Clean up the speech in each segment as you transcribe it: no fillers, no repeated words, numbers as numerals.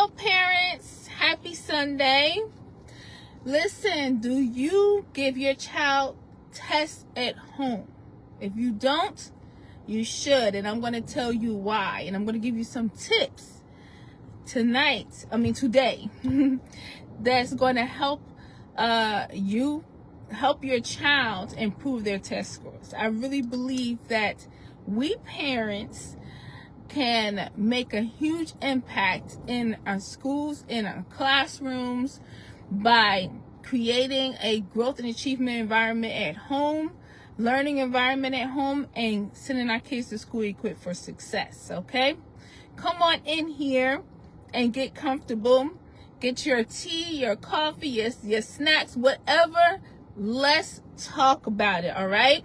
Hello, parents. Happy Sunday. Listen, do you give your child tests at home? If you don't, you should. And I'm going to tell you why. And I'm going to give you some tips today, that's going to help help your child improve their test scores. I really believe that we parents can make a huge impact in our schools, in our classrooms, by creating a growth and achievement environment at home, learning environment at home, and sending our kids to school equipped for success. Okay? Come on in here and get comfortable. Get your tea, your coffee, your snacks, whatever. Let's talk about it, all right?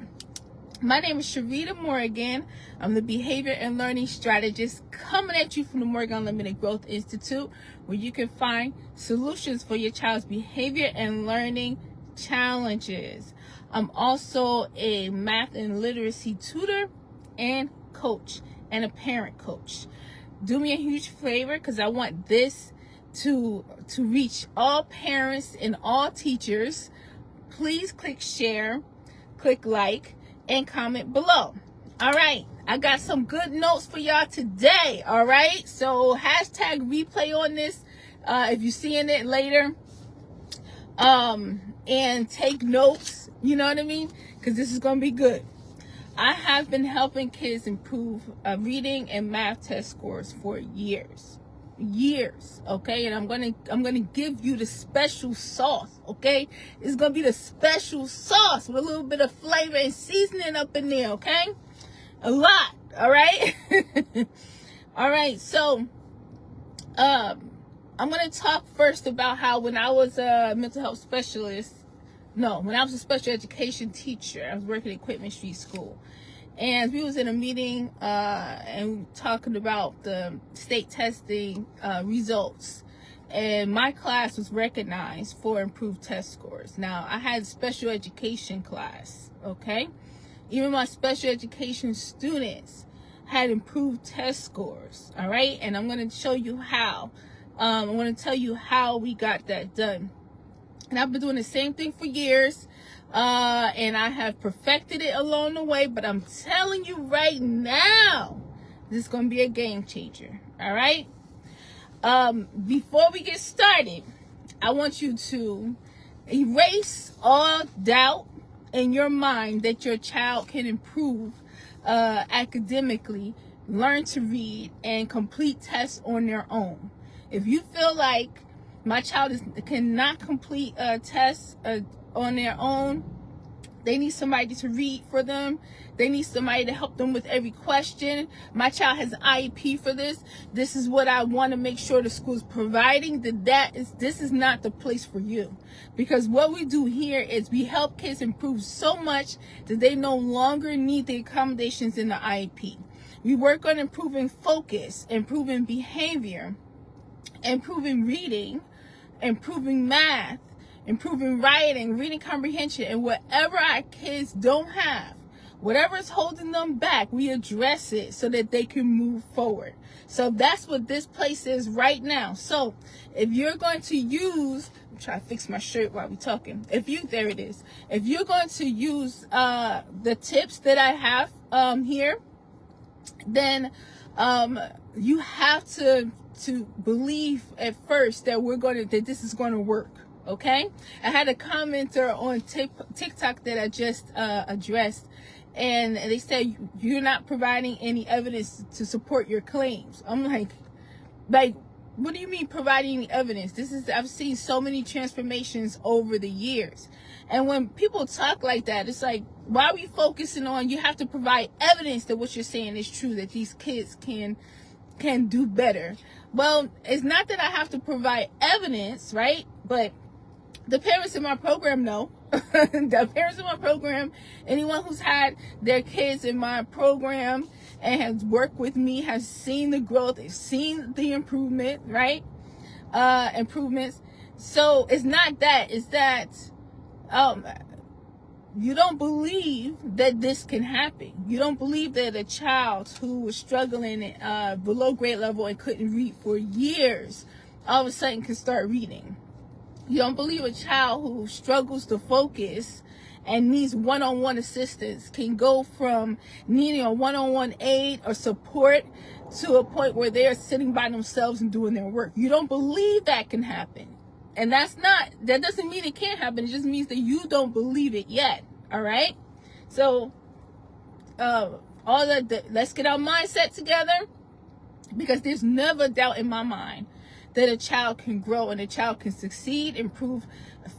My name is Sharita Morgan. I'm the Behavior and Learning Strategist coming at you from the Morgan Unlimited Growth Institute, where you can find solutions for your child's behavior and learning challenges. I'm also a math and literacy tutor and coach and a parent coach. Do me a huge favor, because I want this to reach all parents and all teachers. Please click share, click like, and comment below. All right, I got some good notes for y'all today. All right, so hashtag replay on this if you're seeing it later, and take notes. You know what I mean? Because this is gonna be good. I have been helping kids improve reading and math test scores for years, okay? And I'm gonna give you the special sauce, okay? It's gonna be the special sauce with a little bit of flavor and seasoning up in there, okay? A lot, all right? All right, so I'm gonna talk first about how when I was a mental health specialist, when I was a special education teacher, I was working at Equipment Street School. And we was in a meeting and talking about the state testing results. And my class was recognized for improved test scores. Now, I had a special education class, okay? Even my special education students had improved test scores, all right? And I'm going to show you how. I'm going to tell you how we got that done. And I've been doing the same thing for years. And I have perfected it along the way, but I'm telling you right now, this is going to be a game changer. All right. Before we get started, I want you to erase all doubt in your mind that your child can improve academically, learn to read, and complete tests on their own. If you feel like my child cannot complete tests on their own, they need somebody to read for them. They need somebody to help them with every question. My child has an IEP for this. This is what I want to make sure the school is providing. This is not the place for you. Because what we do here is we help kids improve so much that they no longer need the accommodations in the IEP. We work on improving focus, improving behavior, improving reading, improving math, improving writing, reading comprehension, and whatever our kids don't have, whatever is holding them back, we address it so that they can move forward. So that's what this place is right now. So if you're going to use, I'm trying to fix my shirt while we're talking. There it is. If you're going to use the tips that I have here, then you have to believe at first that that this is going to work. Okay, I had a commenter on TikTok that I just addressed, and they said you're not providing any evidence to support your claims. I'm like, what do you mean providing any evidence? I've seen so many transformations over the years, and when people talk like that, it's like, why are we focusing on you have to provide evidence that what you're saying is true, that these kids can do better? Well, it's not that I have to provide evidence, right? But the parents in my program know. The parents in my program, anyone who's had their kids in my program and has worked with me, has seen the growth, they've seen the improvement, right? Improvements. So it's not that. It's that you don't believe that this can happen. You don't believe that a child who was struggling below grade level and couldn't read for years all of a sudden can start reading. You don't believe a child who struggles to focus and needs one-on-one assistance can go from needing a one-on-one aid or support to a point where they're sitting by themselves and doing their work. You don't believe that can happen. And that doesn't mean it can't happen. It just means that you don't believe it yet. All right? So, let's get our mindset together, because there's never a doubt in my mind that a child can grow and a child can succeed, improve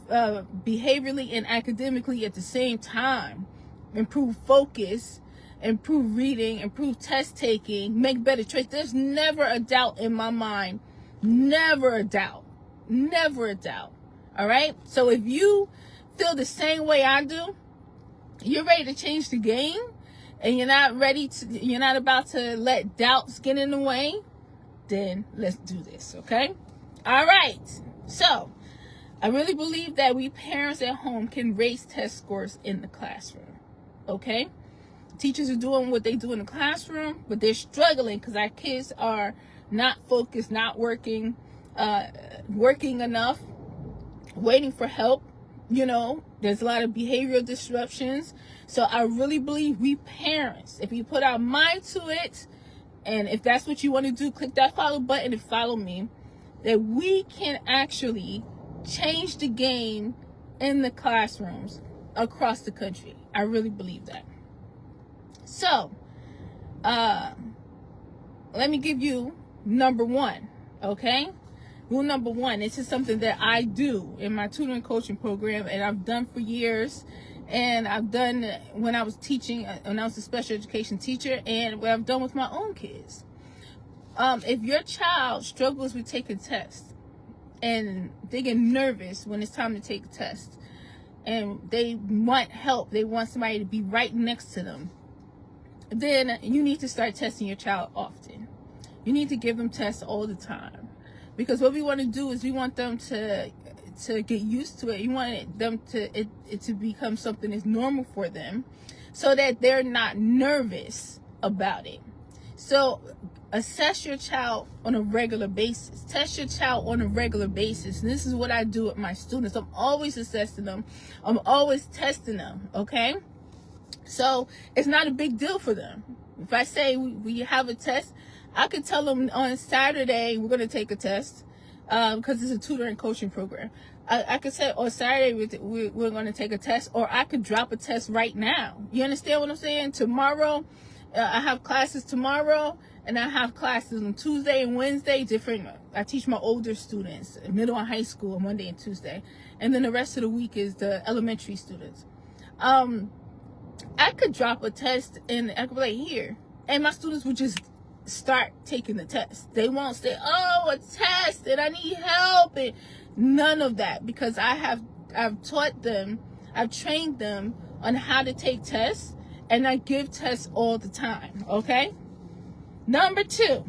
behaviorally and academically at the same time, improve focus, improve reading, improve test taking, make better choices. There's never a doubt in my mind. Never a doubt. Never a doubt. All right? So if you feel the same way I do, you're ready to change the game, and you're not about to let doubts get in the way, then let's do this, okay? All right. So, I really believe that we parents at home can raise test scores in the classroom, okay? Teachers are doing what they do in the classroom, but they're struggling because our kids are not focused, not working enough, waiting for help. You know, there's a lot of behavioral disruptions. So I really believe we parents, if we put our mind to it, and if that's what you want to do, click that follow button and follow me, that we can actually change the game in the classrooms across the country. I really believe that. So, let me give you number one, okay? Rule number one, this is something that I do in my tutoring coaching program, and I've done for years, and I've done when I was teaching, when I was a special education teacher, and what I've done with my own kids. If your child struggles with taking tests, and they get nervous when it's time to take a test, and they want help, they want somebody to be right next to them, then you need to start testing your child often. You need to give them tests all the time. Because what we want to do is we want them to get used to it. You want them to become something that's normal for them, so that they're not nervous about it. So assess your child on a regular basis. Test your child on a regular basis. And this is what I do with my students. I'm always assessing them. I'm always testing them, okay? So it's not a big deal for them. If I say we have a test, I could tell them on Saturday we're going to take a test, because it's a tutoring coaching program. I could say on Saturday we're going to take a test, or I could drop a test right now. You understand what I'm saying? Tomorrow, I have classes tomorrow, and I have classes on Tuesday and Wednesday, different. I teach my older students, middle and high school, on Monday and Tuesday. And then the rest of the week is the elementary students. I could drop a test, and I could be like, here. And my students would just start taking the test. They won't say, oh, a test and I need help, and none of that, because I've taught them, I've trained them on how to take tests, and I give tests all the time, okay? Number two,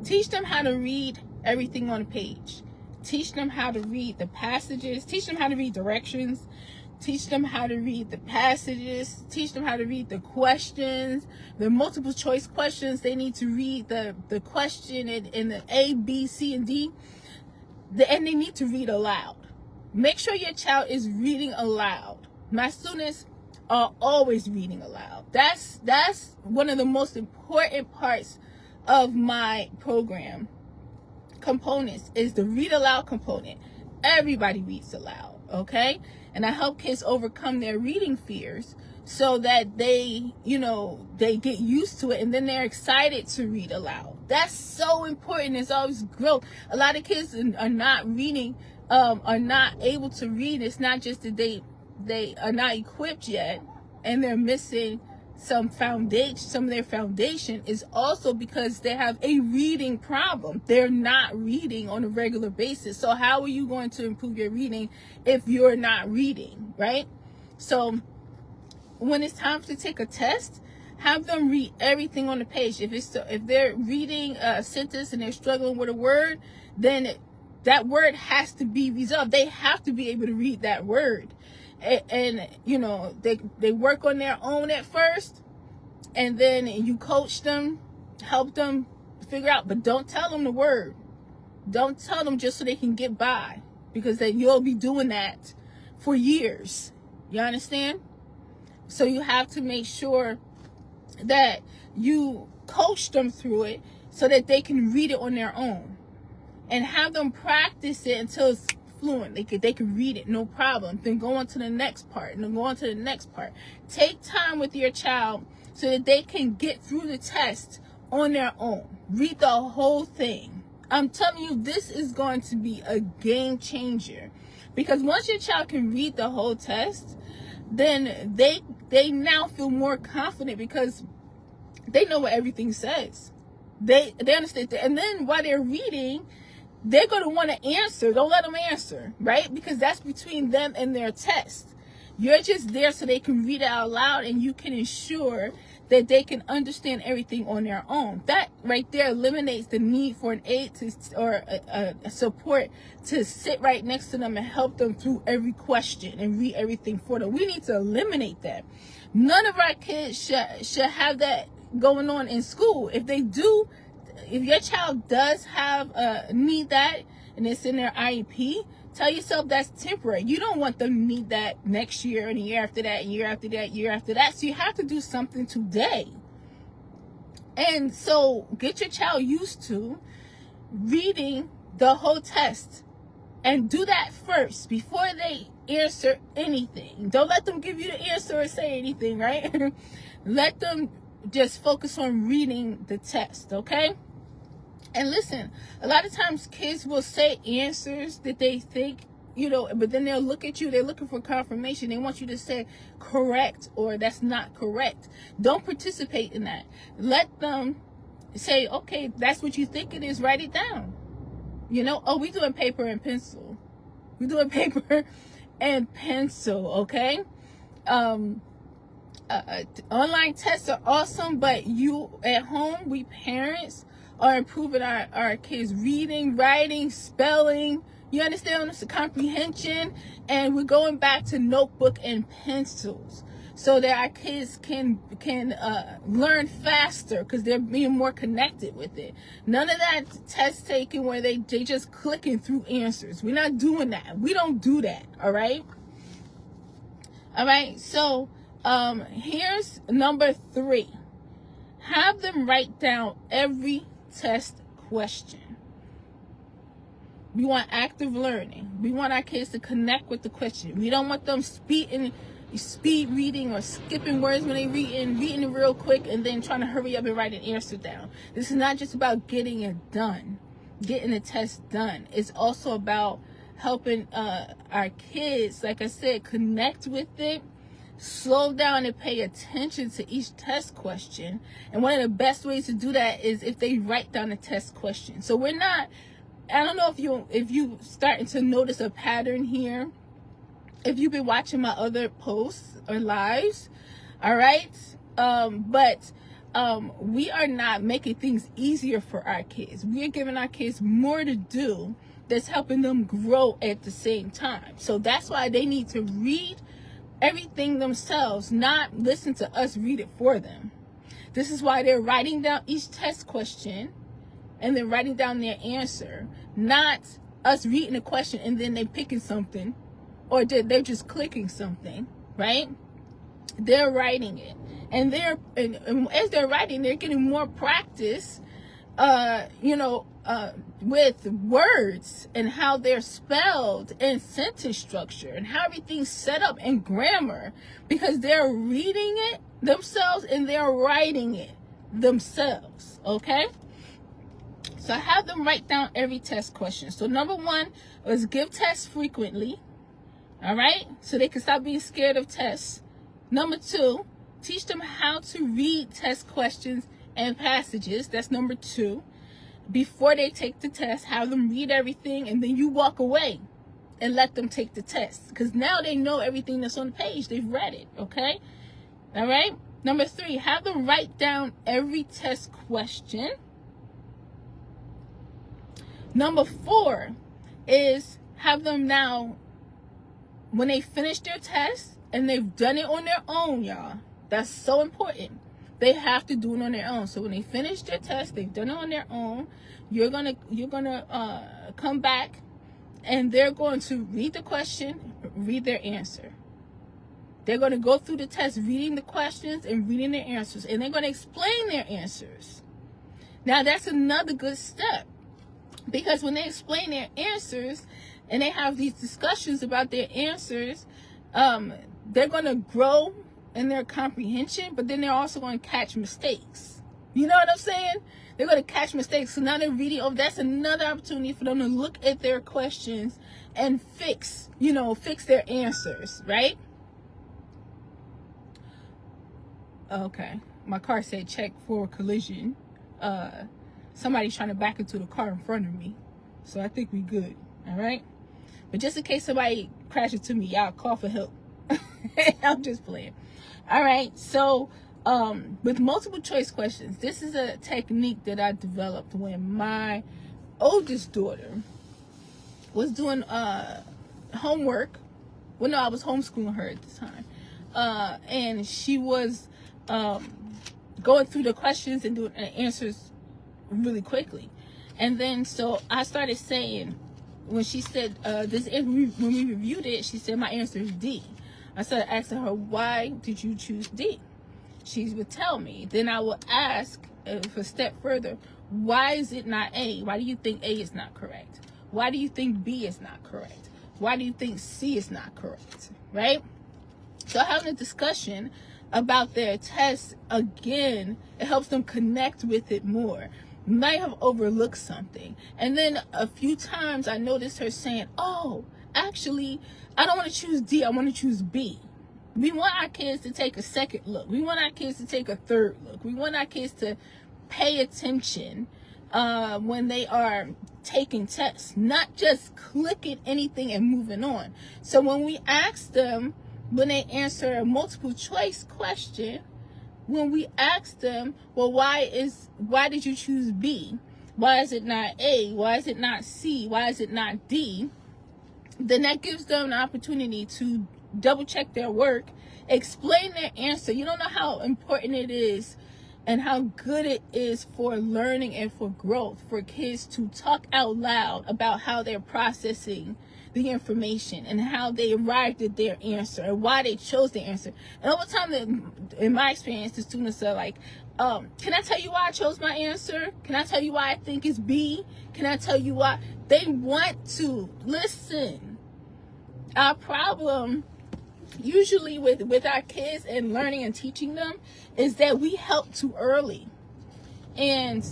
teach them how to read everything on a page. Teach them how to read the passages, teach them how to read directions, teach them how to read the passages, teach them how to read the questions, the multiple choice questions. They need to read the question in the A, B, C, and D. And they need to read aloud. Make sure your child is reading aloud. My students are always reading aloud. That's one of the most important parts of my program components, is the read aloud component. Everybody reads aloud, okay? And I help kids overcome their reading fears, so that they get used to it, and then they're excited to read aloud. That's so important. It's always growth. A lot of kids are not reading, are not able to read. It's not just that they are not equipped yet, and they're missing some foundation. Some of their foundation is also because they have a reading problem. They're not reading on a regular basis. So how are you going to improve your reading if you're not reading, right? So when it's time to take a test, have them read everything on the page. If they're reading a sentence and they're struggling with a word, then that word has to be resolved. They have to be able to read that word. And they work on their own at first, and then you coach them, help them figure out, but don't tell them the word. Don't tell them just so they can get by, because then you'll be doing that for years. You understand? So you have to make sure that you coach them through it so that they can read it on their own, and have them practice it until it's fluent. They can read it, no problem. Then go on to the next part, and then go on to the next part. Take time with your child so that they can get through the test on their own. Read the whole thing. I'm telling you, this is going to be a game changer, because once your child can read the whole test, then they now feel more confident, because they know what everything says. They understand that. And then while they're reading, they're going to want to answer. Don't let them answer, right? Because that's between them and their test. You're just there so they can read it out loud, and you can ensure that they can understand everything on their own. That right there eliminates the need for an aide or a support to sit right next to them and help them through every question and read everything for them. We need to eliminate that. None of our kids should have that going on in school. If they do, if your child does have need that and it's in their IEP, tell yourself that's temporary. You don't want them to need that next year and the year after that, and year after that, year after that. So you have to do something today. And so get your child used to reading the whole test, and do that first before they answer anything. Don't let them give you the answer or say anything, right? Let them just focus on reading the test, okay? And listen, a lot of times kids will say answers that they think, but then they'll look at you. They're looking for confirmation. They want you to say correct or that's not correct. Don't participate in that. Let them say, okay, that's what you think it is. Write it down. Oh, we're doing paper and pencil. We're doing paper and pencil, okay? Online tests are awesome, but you at home, we parents are improving our kids' reading, writing, spelling. You understand? It's a comprehension, and we're going back to notebook and pencils so that our kids can learn faster, because they're being more connected with it. None of that test taking where they just clicking through answers. We're not doing that. We don't do that. All right. So here's number 3. Have them write down every test question. We want active learning. We want our kids to connect with the question. We don't want them speed reading or skipping words when they reading it real quick and then trying to hurry up and write an answer down. This is not just about getting it done, getting the test done. It's also about helping our kids, like I said, connect with it, slow down and pay attention to each test question. And one of the best ways to do that is if they write down the test question. So we're not, I don't know if you starting to notice a pattern here, if you've been watching my other posts or lives, all right? But we are not making things easier for our kids. We are giving our kids more to do that's helping them grow at the same time. So that's why they need to read everything themselves, not listen to us read it for them. This is why they're writing down each test question and then writing down their answer, not us reading the question and then they picking something, or they're just clicking something, right? They're writing it, and as they're writing, they're getting more practice, with words and how they're spelled and sentence structure and how everything's set up and grammar, because they're reading it themselves and they're writing it themselves, okay? So have them write down every test question. So number 1 was give tests frequently, all right? So they can stop being scared of tests. Number 2, teach them how to read test questions and passages. That's number 2. Before they take the test, have them read everything, and then you walk away and let them take the test, because now they know everything that's on the page. They've read it, okay? All right? Number 3, have them write down every test question. Number 4 is have them now, when they finish their test and they've done it on their own, y'all, that's so important. They have to do it on their own. So when they finish their test, they've done it on their own. You're gonna come back, and they're going to read the question, read their answer. They're going to go through the test reading the questions and reading their answers, and they're going to explain their answers. Now, that's another good step, because when they explain their answers and they have these discussions about their answers, they're going to grow in their comprehension, but then they're also going to catch mistakes. You know what I'm saying? They're going to catch mistakes. So now they're reading over. That's another opportunity for them to look at their questions and fix their answers, right? Okay. My car said check for collision. Somebody's trying to back into the car in front of me. So I think we good. All right. But just in case somebody crashes to me, y'all call for help. I'm just playing. All right. So with multiple choice questions, this is a technique that I developed when my oldest daughter was doing homework. Well, no, I was homeschooling her at the time. And she was going through the questions and doing answers really quickly. And then so I started saying, when she said when we reviewed it, she said my answer is D. I started asking her, why did you choose D? She would tell me. Then I would ask for a step further, why is it not A? Why do you think A is not correct? Why do you think B is not correct? Why do you think C is not correct? Right? So having a discussion about their tests, again, it helps them connect with it more. Might have overlooked something. And then a few times I noticed her saying, oh, actually, I don't want to choose D, I want to choose B. We want our kids to take a second look. We want our kids to take a third look. We want our kids to pay attention when they are taking tests, not just clicking anything and moving on. So when we ask them, when they answer a multiple choice question, when we ask them, well, why did you choose B? Why is it not A? Why is it not C? Why is it not D? Then that gives them an opportunity to double check their work, explain their answer. You don't know how important it is and how good it is for learning and for growth for kids to talk out loud about how they're processing the information and how they arrived at their answer and why they chose the answer. And over time, in my experience, the students are like, can I tell you why I chose my answer? Can I tell you why I think it's B? Can I tell you why? They want to listen. Our problem usually with our kids and learning and teaching them is that we help too early. And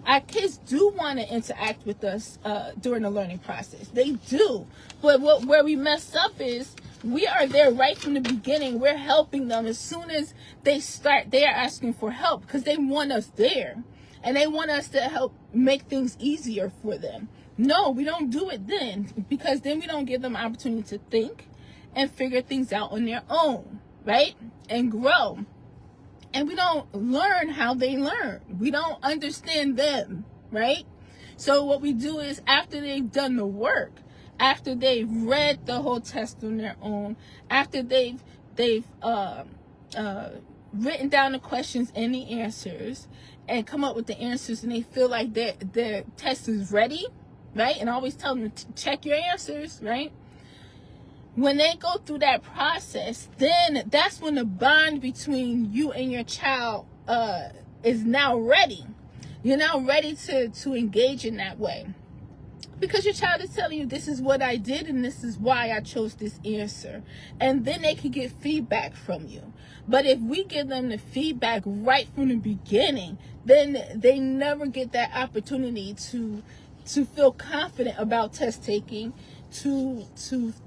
our kids do want to interact with us during the learning process. They do. But where we mess up is we are there right from the beginning. We're helping them as soon as they start. They are asking for help because they want us there. And they want us to help make things easier for them. No, we don't do it then, because then we don't give them opportunity to think and figure things out on their own, right? And grow. And we don't learn how they learn. We don't understand them, right? So what we do is, after they've done the work, after they've read the whole test on their own, after they've written down the questions and the answers and come up with the answers, and they feel like their test is ready, right? And I always tell them to check your answers, right? When they go through that process, then that's when the bond between you and your child is now ready. You're now ready to engage in that way. Because your child is telling you, this is what I did and this is why I chose this answer. And then they can get feedback from you. But if we give them the feedback right from the beginning, then they never get that opportunity to feel confident about test taking, to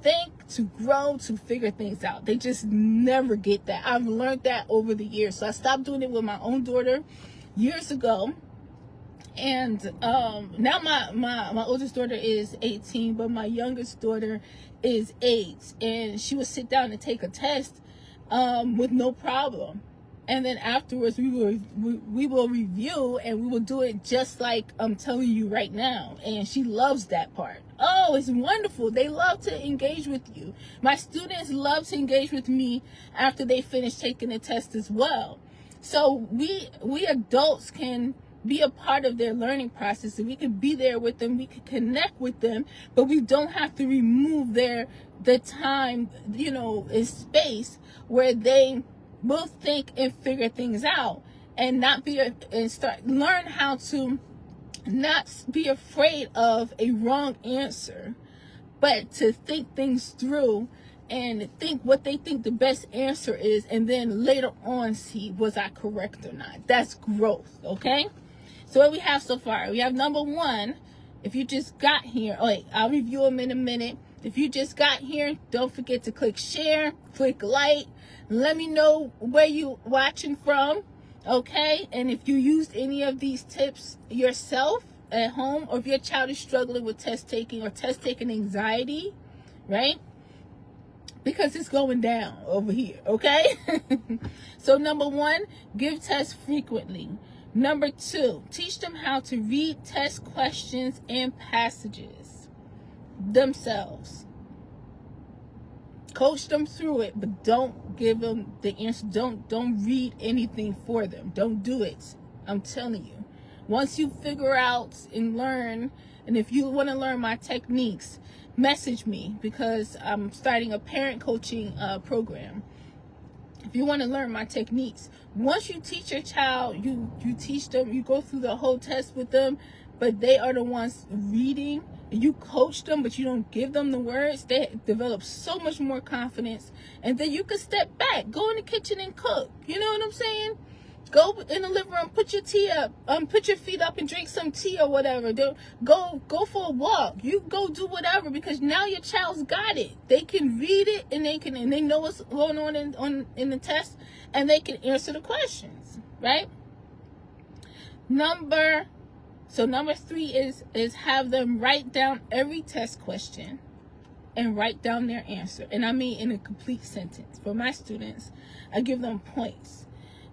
think, to grow, to figure things out. They just never get that. I've learned that over the years. So I stopped doing it with my own daughter years ago. And now my oldest daughter is 18, but my youngest daughter is 8. And she would sit down and take a test with no problem. And then afterwards, we will review, and we will do it just like I'm telling you right now. And she loves that part. Oh, it's wonderful. They love to engage with you. My students love to engage with me after they finish taking the test as well. So we adults can be a part of their learning process, and we can be there with them, we can connect with them, but we don't have to remove the time, and space where they will think and figure things out, and learn how to not be afraid of a wrong answer, but to think things through and think what they think the best answer is, and then later on see, was I correct or not? That's growth, okay? So what we have so far, we have number 1. If you just got here, I'll review them in a minute. If you just got here, don't forget to click share, click like, let me know where you watching from, okay? And if you used any of these tips yourself at home, or if your child is struggling with test taking or test taking anxiety, right? Because it's going down over here, okay? So number 1, give tests frequently. Number 2, teach them how to read test questions and passages themselves. Coach them through it, but don't give them the answer. Don't read anything for them. Don't do it. I'm telling you. Once you figure out and learn, and if you want to learn my techniques, message me, because I'm starting a parent coaching program. If you want to learn my techniques, once you teach your child, you teach them, you go through the whole test with them, but they are the ones reading, and you coach them, but you don't give them the words, they develop so much more confidence, and then you can step back, go in the kitchen and cook. You know what I'm saying? Go in the living room, put your tea up, put your feet up and drink some tea or whatever. Go for a walk. You go do whatever, because now your child's got it. They can read it, and they know what's going on in the test, and they can answer the questions, right? Number 3 is have them write down every test question and write down their answer. And I mean in a complete sentence. For my students, I give them points.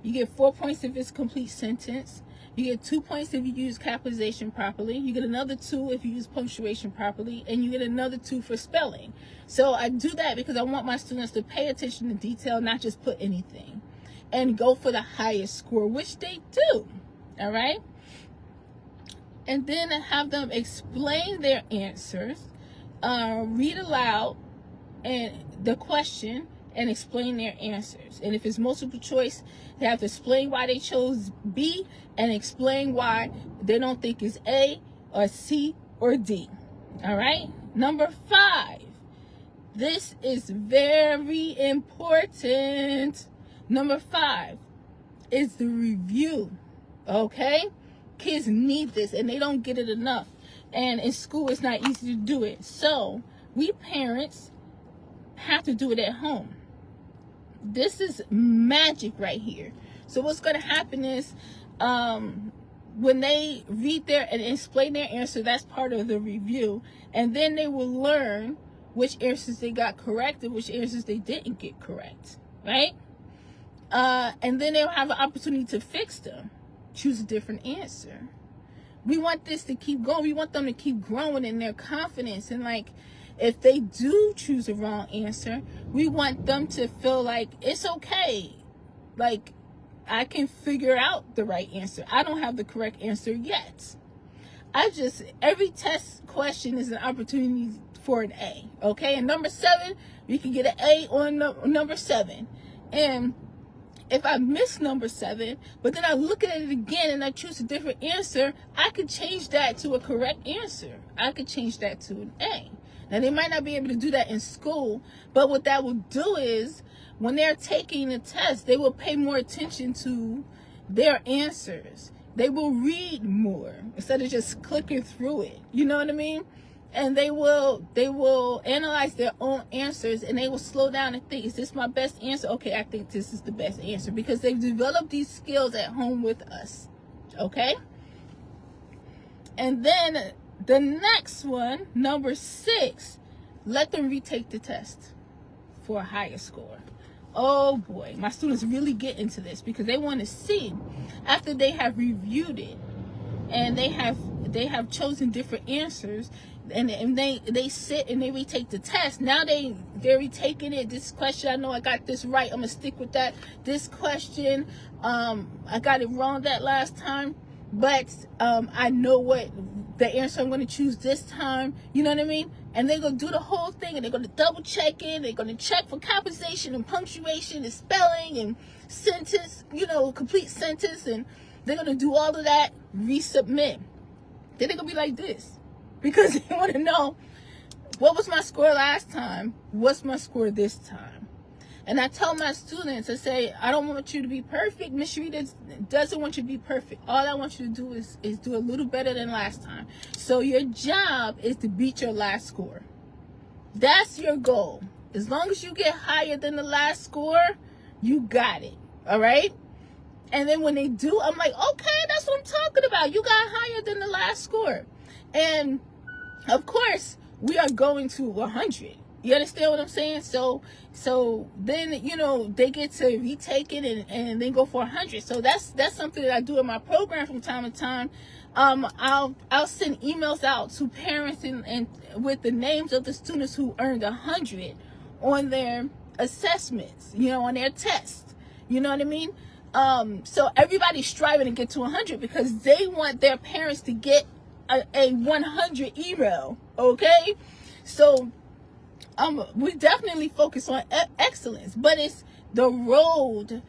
You get 4 points if it's a complete sentence. You get 2 points if you use capitalization properly. You get another 2 if you use punctuation properly. And you get another 2 for spelling. So I do that because I want my students to pay attention to detail, not just put anything. And go for the highest score, which they do. All right? And then have them explain their answers. Read aloud and the question, and explain their answers. And if it's multiple choice, they have to explain why they chose B, and explain why they don't think it's A or C or D. All right? Number 5. This is very important. Number 5 is the review. Okay? Kids need this, and they don't get it enough. And in school, it's not easy to do it. So we parents have to do it at home. This is magic right here. So what's going to happen is when they read and explain their answer, that's part of the review. And then they will learn which answers they got correct and which answers they didn't get correct. Right? And then they'll have an opportunity to fix them. Choose a different answer. We want this to keep going. We want them to keep growing in their confidence. And if they do choose a wrong answer, we want them to feel like it's okay. Like, I can figure out the right answer. I don't have the correct answer yet. Every test question is an opportunity for an A. Okay? And number 7, we can get an A on number 7. And if I miss number 7, but then I look at it again and I choose a different answer, I could change that to a correct answer. I could change that to an A. Now, they might not be able to do that in school, but what that will do is when they're taking the test, they will pay more attention to their answers. They will read more instead of just clicking through it. You know what I mean? And they will analyze their own answers, and they will slow down and think, is this my best answer? Okay, I think this is the best answer, because they've developed these skills at home with us. Okay? And then the next one, number 6, let them retake the test for a higher score. Oh boy, my students really get into this because they want to see, after they have reviewed it and they have they have chosen different answers, and they sit and they retake the test. Now they're retaking it. This question, I know I got this right, I'm gonna stick with that. This question, I got it wrong that last time, but I know what the answer I'm going to choose this time. You know what I mean? And they're going to do the whole thing, and they're going to double check it. They're going to check for capitalization and punctuation and spelling and sentence, complete sentence, and they're going to do all of that, resubmit. Then they're going to be like this, because they want to know, what was my score last time? What's my score this time? And I tell my students, I say, I don't want you to be perfect. Miss Sharita doesn't want you to be perfect. All I want you to do is do a little better than last time. So your job is to beat your last score. That's your goal. As long as you get higher than the last score, you got it. All right? And then when they do, I'm like, okay, that's what I'm talking about. You got higher than the last score. And of course, we are going to 100. You understand what I'm saying? So then, they get to retake it and then go for 100. So that's something that I do in my program from time to time. I'll send emails out to parents and with the names of the students who earned 100 on their assessments, on their tests. You know what I mean? So everybody's striving to get to 100 because they want their parents to get a 100 email. Okay? So we definitely focus on excellence, but it's the road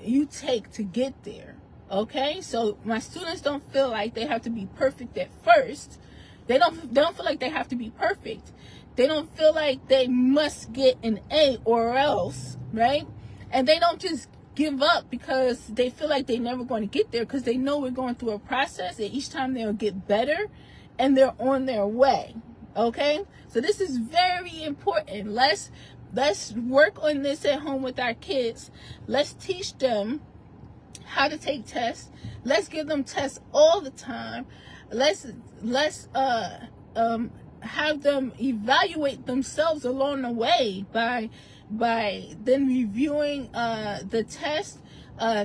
you take to get there. Okay, so my students don't feel like they have to be perfect at first. They don't feel like they have to be perfect. They don't feel like they must get an A or else, right? And they don't just give up because they feel like they're never going to get there, because they know we're going through a process, and each time they'll get better, and they're on their way. Okay, so this is very important. Let's work on this at home with our kids. Let's teach them how to take tests. Let's give them tests all the time. Let's have them evaluate themselves along the way by then reviewing the test,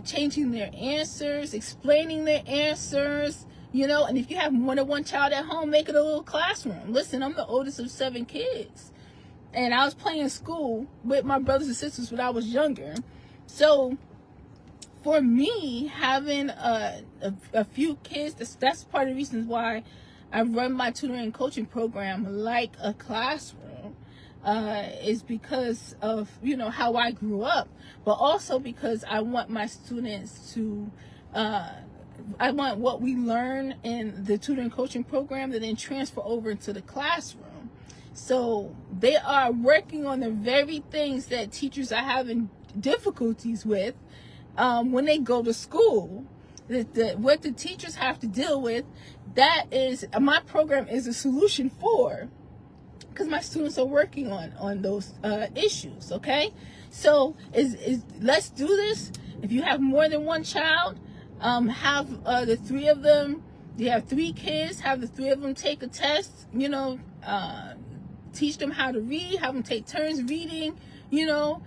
changing their answers, explaining their answers. And if you have more than one child at home, make it a little classroom. Listen, I'm the oldest of 7 kids. And I was playing school with my brothers and sisters when I was younger. So for me, having a few kids, that's part of the reasons why I run my tutoring and coaching program like a classroom, is because of, how I grew up. But also because I want my students to... I want what we learn in the tutoring coaching program to then transfer over into the classroom. So they are working on the very things that teachers are having difficulties with when they go to school. What the teachers have to deal with, that is, my program is a solution for, because my students are working on those issues. Okay, so let's do this. If you have more than one child, have the 3 of them. You have 3 kids. Have the 3 of them take a test. Teach them how to read. Have them take turns reading. Even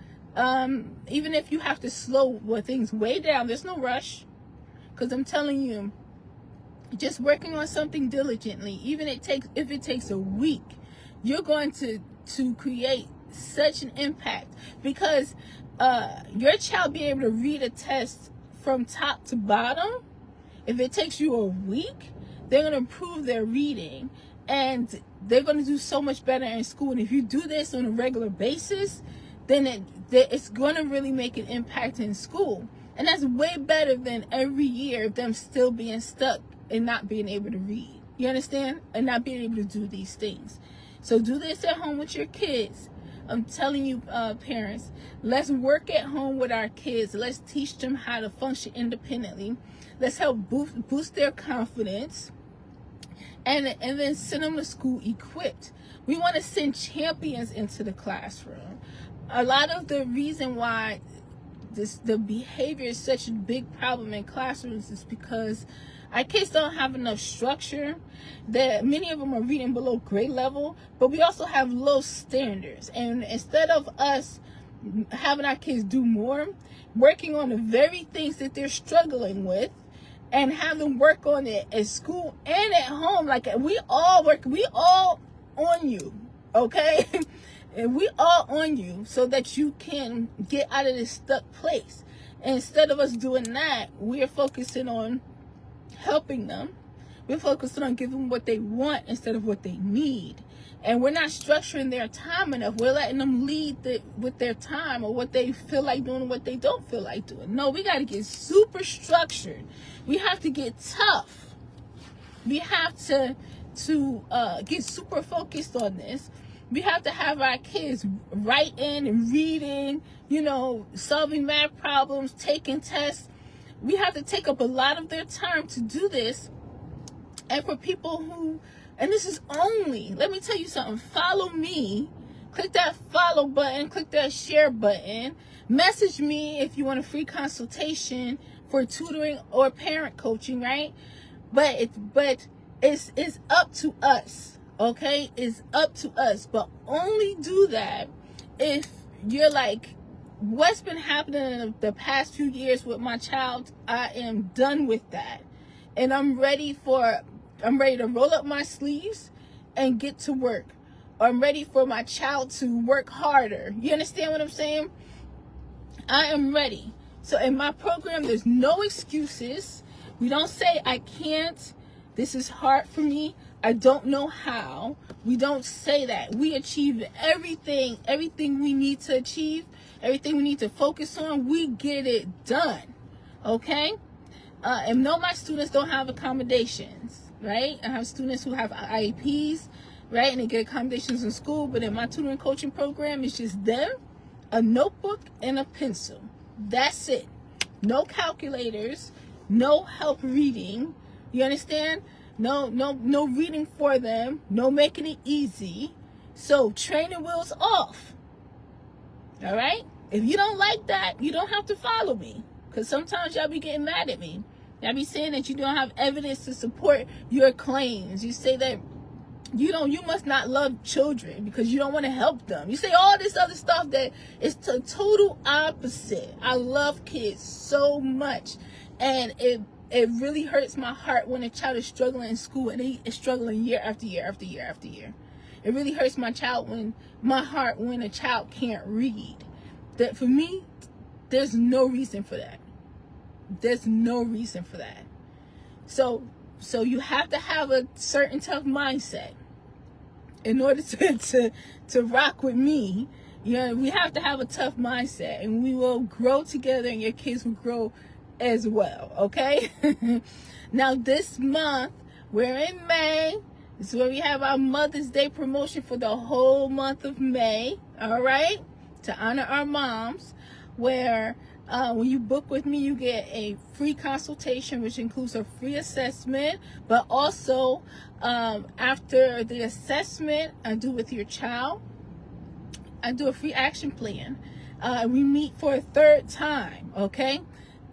if you have to slow things way down, there's no rush. Because I'm telling you, just working on something diligently, even if it takes a week, you're going to create such an impact, because your child being able to read a test from top to bottom, if it takes you a week, they're going to improve their reading, and they're going to do so much better in school. And if you do this on a regular basis, then it's going to really make an impact in school. And that's way better than every year of them still being stuck and not being able to read. You understand? And not being able to do these things. So do this at home with your kids. I'm telling you, parents, let's work at home with our kids. Let's teach them how to function independently. Let's help boost their confidence, and then send them to school equipped. We want to send champions into the classroom. A lot of the reason why the behavior is such a big problem in classrooms is because our kids don't have enough structure. That many of them are reading below grade level, but we also have low standards. And instead of us having our kids do more, working on the very things that they're struggling with, and have them work on it at school and at home. Like, we all on you, okay? And we all on you so that you can get out of this stuck place. And instead of us doing that, we're focusing on helping them. We're focusing on giving them what they want instead of what they need. And we're not structuring their time enough. We're letting them lead with their time, or what they feel like doing and what they don't feel like doing. No, we got to get super structured. We have to get tough. We have to get super focused on this. We have to have our kids writing and reading, solving math problems, taking tests. We have to take up a lot of their time to do this. And for people who, and this is only, let me tell you something, follow me, click that follow button, click that share button, message me if you want a free consultation for tutoring or parent coaching, right? But it's up to us, okay? It's up to us, but only do that if you're like, what's been happening in the past few years with my child, I am done with that. And I'm ready to roll up my sleeves and get to work. Or I'm ready for my child to work harder. You understand what I'm saying? I am ready. So in my program, there's no excuses. We don't say, I can't. This is hard for me. I don't know how. We don't say that. We achieve everything we need to achieve, everything we need to focus on. We get it done. Okay? And no, my students don't have accommodations, right? I have students who have IEPs, right? And they get accommodations in school, but in my tutoring coaching program, it's just them, a notebook, and a pencil. That's it. No calculators, no help reading. You understand? No reading for them, no making it easy. So training wheels off. All right? If you don't like that, you don't have to follow me. Because sometimes y'all be getting mad at me. Y'all be saying that you don't have evidence to support your claims. You say that you must not love children because you don't want to help them. You say all this other stuff that is the total opposite. I love kids so much. And it really hurts my heart when a child is struggling in school and they is struggling year after year after year after year. It really hurts my heart when a child can't read. That for me, there's no reason for that. There's no reason for that. So you have to have a certain tough mindset in order to rock with me. We have to have a tough mindset, and we will grow together, and your kids will grow as well. Okay. Now this month, we're in May. This is where we have our Mother's Day promotion for the whole month of May. All right, to honor our moms, where when you book with me, you get a free consultation, which includes a free assessment, but also after the assessment I do with your child, I do a free action plan. We meet for a third time, okay?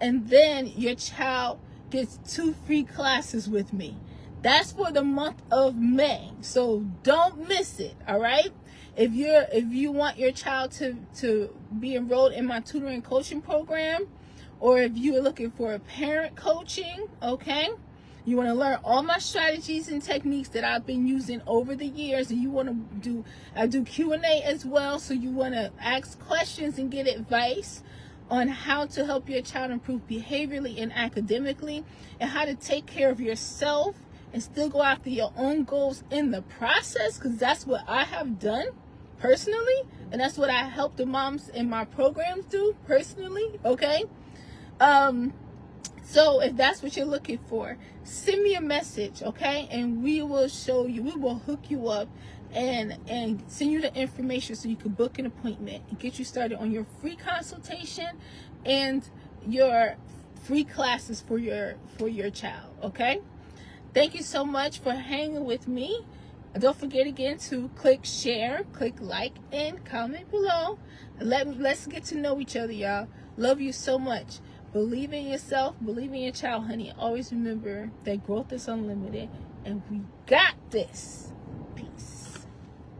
And then your child gets 2 free classes with me. That's for the month of May, so don't miss it, all right? If you want your child to be enrolled in my tutoring coaching program, or if you're looking for a parent coaching, okay, you want to learn all my strategies and techniques that I've been using over the years, and you want to I do Q&A as well, so you want to ask questions and get advice on how to help your child improve behaviorally and academically, and how to take care of yourself and still go after your own goals in the process, because that's what I have done personally, and that's what I help the moms in my programs do personally, okay? So if that's what you're looking for, send me a message, okay? And we will show you, we will hook you up and send you the information so you can book an appointment and get you started on your free consultation and your free classes for your child, okay? Thank you so much for hanging with me. Don't forget again to click share, click like, and comment below. Let's get to know each other, y'all. Love you so much. Believe in yourself, believe in your child, honey. Always remember that growth is unlimited, and we got this. Peace.